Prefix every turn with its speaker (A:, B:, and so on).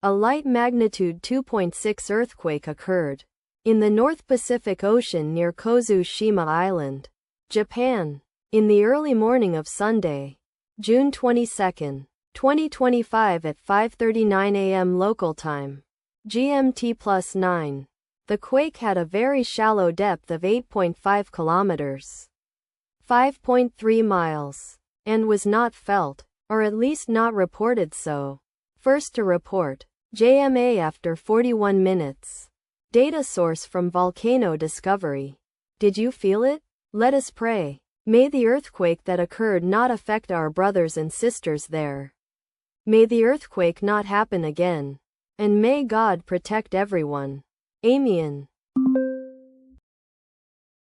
A: A light magnitude 2.6 earthquake occurred in the North Pacific Ocean near Izu-Oshima Island, Japan, in the early morning of Sunday, June 22, 2025 at 5:39 a.m. local time, GMT+9. The quake had a very shallow depth of 8.5 kilometers, 5.3 miles, and was not felt, or at least not reported so. First to report, JMA after 41 minutes. Data source from Volcano Discovery. Did you feel it? Let us pray. May the earthquake that occurred not affect our brothers and sisters there. May the earthquake not happen again. And may God protect everyone. Amen.